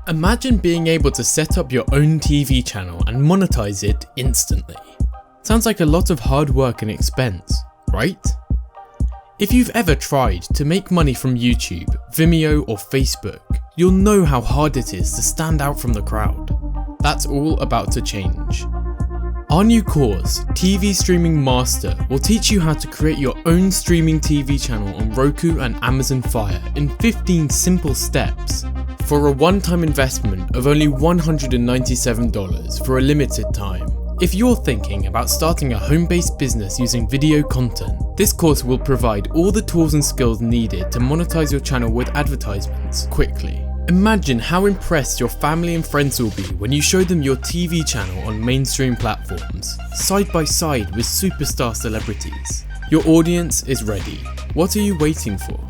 Imagine being able to set up your own TV channel and monetize it instantly. Sounds like a lot of hard work and expense, right? If you've ever tried to make money from YouTube, Vimeo or Facebook, you'll know how hard it is to stand out from the crowd. That's all about to change. Our new course, TV Streaming Master, will teach you how to create your own streaming TV channel on Roku and Amazon Fire in 15 simple steps for a one-time investment of only $197 for a limited time. If you're thinking about starting a home-based business using video content, this course will provide all the tools and skills needed to monetize your channel with advertisements quickly. Imagine how impressed your family and friends will be when you show them your TV channel on mainstream platforms, side by side with superstar celebrities. Your audience is ready. What are you waiting for?